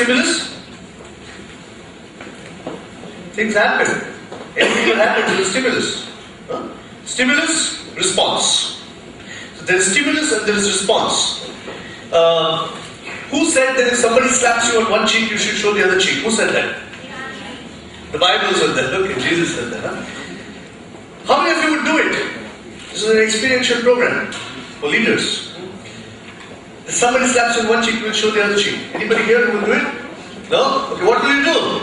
stimulus? Things happen. Everything that happens is a stimulus. Stimulus, response. So there is stimulus and there is response. Who said that if somebody slaps you on one cheek, you should show the other cheek? Who said that? The Bible said that. Okay, Jesus said that. How many of you would do it? This is an experiential program for leaders. If somebody slaps you on one cheek, you will show the other cheek. Anybody here who will do it? No? Okay, what will you do?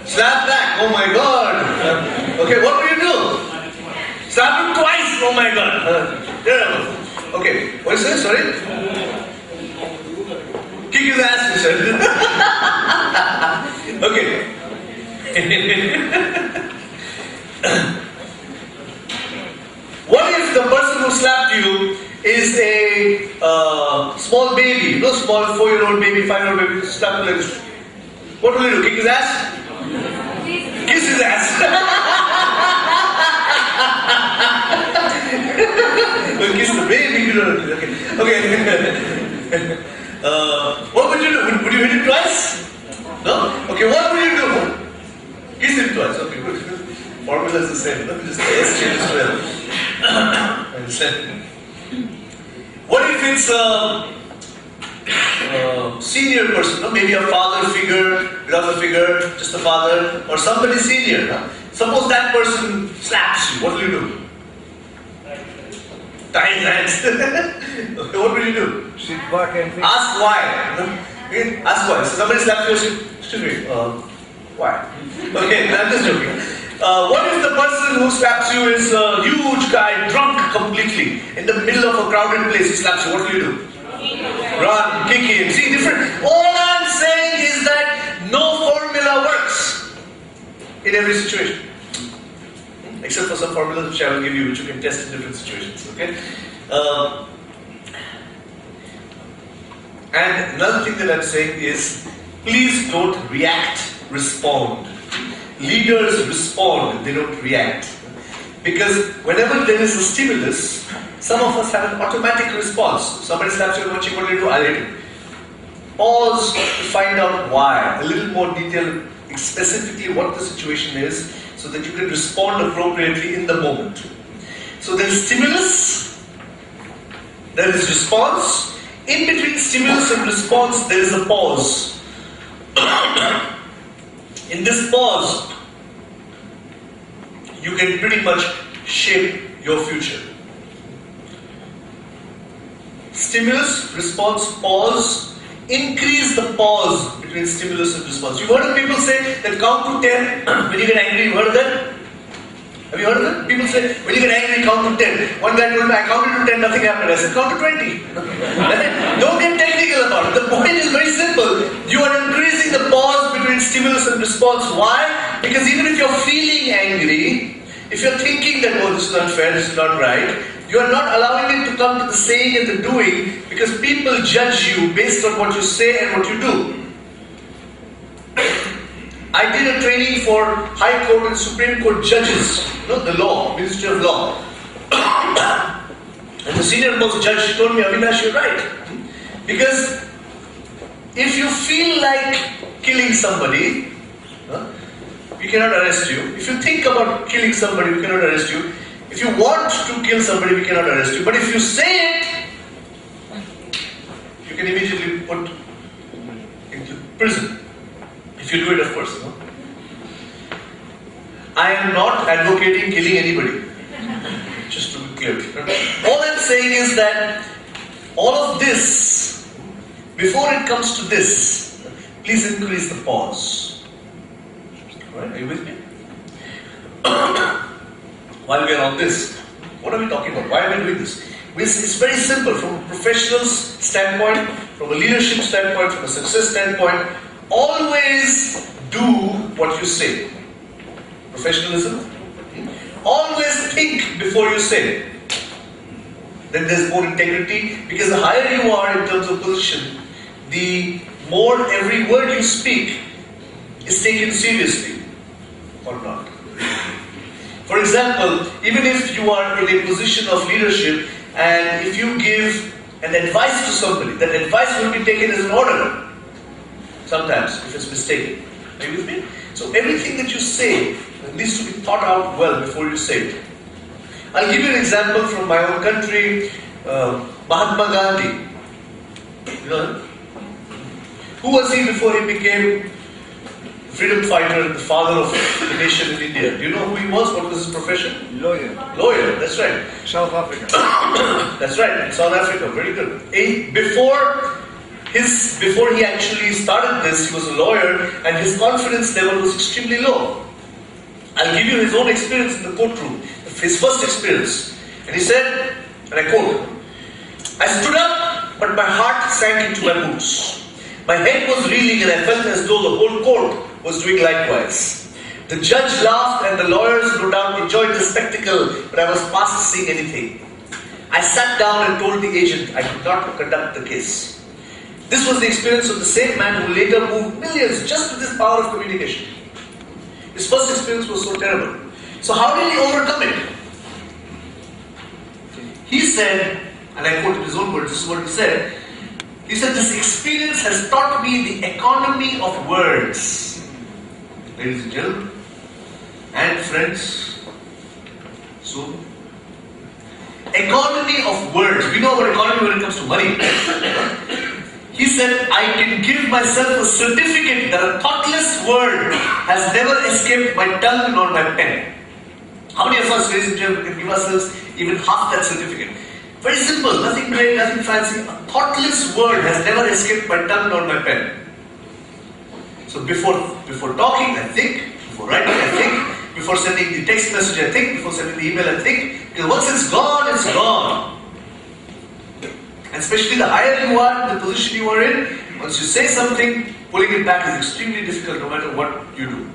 Slap back. Oh my God. Okay, what will you do? Slap him twice. Oh my God. Okay, what is this? Sorry? Kick his ass, he said. Okay. What if the person who slapped you is a small baby, no small 4-year-old baby, 5-year-old baby, slapped like this? What will you do? Kick his ass? Kiss his ass. Well, kiss the baby. Okay. What would you do? Would you hit him twice? No? Okay, what would you do? Kiss him twice. Okay, good. Formula is the same. Let me just S changes to L. Understand? What if it's a senior person? No? Maybe a father figure, brother figure, just a father, or somebody senior. No? Suppose that person slaps you. What will you do? Tie his hands. Okay, what will you do? Sit back and think. Ask why. Okay? Ask why. So somebody slaps you, excuse me, why? Okay, I'm just joking. What if the person who slaps you is a huge guy, drunk completely, in the middle of a crowded place, he slaps you, what will you do? Run, kick him. See, different. All I'm saying is that no formula works in every situation. Except for some formulas which I will give you, which you can test in different situations. Okay? And another thing that I'm saying is, please don't react, respond. Leaders respond, they don't react. Because whenever there is a stimulus, some of us have an automatic response. Somebody slaps you on one cheek, what do you do? I'll hit him. Pause to find out why. A little more detail, specifically what the situation is, so that you can respond appropriately in the moment. So there is stimulus, there is response. In between stimulus and response, there is a pause. In this pause, you can pretty much shape your future. Stimulus, response, pause. Increase the pause between stimulus and response. You've heard of people say that count to 10 when you get angry. You've heard of that? Have you heard of that? People say, when you get angry, count to 10. One guy told me, I counted to 10, nothing happened. I said, count to 20. Don't get technical about it. The point is very simple. You are increasing the pause between stimulus and response. Why? Because even if you're feeling angry, if you're thinking that, oh, this is not fair, this is not right, you are not allowing it to come to the saying and the doing, because people judge you based on what you say and what you do. I did a training for High Court and Supreme Court judges, the law, Ministry of Law. And the senior most judge told me, Avinash, you're right. Because if you feel like killing somebody, we cannot arrest you. If you think about killing somebody, we cannot arrest you. If you want to kill somebody, we cannot arrest you. But if you say it, you can immediately put into prison. If you do it, of course. I am not advocating killing anybody. Just to be clear. All I'm saying is that all of this, before it comes to this, please increase the pause. Alright, are you with me? While we are on this, what are we talking about? Why are we doing this? It's very simple. From a professional standpoint, from a leadership standpoint, from a success standpoint, always do what you say. Professionalism. Always think before you say. Then there's more integrity, because the higher you are in terms of position, the more every word you speak is taken seriously or not. For example, even if you are in a position of leadership and if you give an advice to somebody, that advice will be taken as an order. sometimes if it's mistaken. Are you with me? So everything that you say needs to be thought out well before you say it. I'll give you an example from my own country. Mahatma Gandhi. You know him? Who was he before he became freedom fighter, the father of the nation in India? Do you know who he was? What was his profession? Lawyer. Lawyer, that's right. South Africa. That's right, in South Africa, very good. Before he actually started this, he was a lawyer and his confidence level was extremely low. I'll give you his own experience in the courtroom, his first experience. And he said, and I quote, "I stood up, but my heart sank into my boots. My head was reeling and I felt as though the whole court was doing likewise. The judge laughed and the lawyers no doubt enjoyed the spectacle, but I was past seeing anything. I sat down and told the agent I could not conduct the case." This was the experience of the same man who later moved millions just with this power of communication. His first experience was so terrible. So how did he overcome it? He said, and I quote in his own words, this is what he said. He said, "This experience has taught me the economy of words." Ladies and gentlemen, and friends, so economy of words. We know about economy when it comes to money. He said, "I can give myself a certificate that a thoughtless word has never escaped my tongue nor my pen." How many of us, ladies and gentlemen, can give ourselves even half that certificate? Very simple, nothing great, nothing fancy. A thoughtless word has never escaped my tongue nor my pen. So before talking, I think. Before writing, I think. Before sending the text message, I think. Before sending the email, I think. Because once it's gone, it's gone. And especially the higher you are, the position you are in, once you say something, pulling it back is extremely difficult no matter what you do.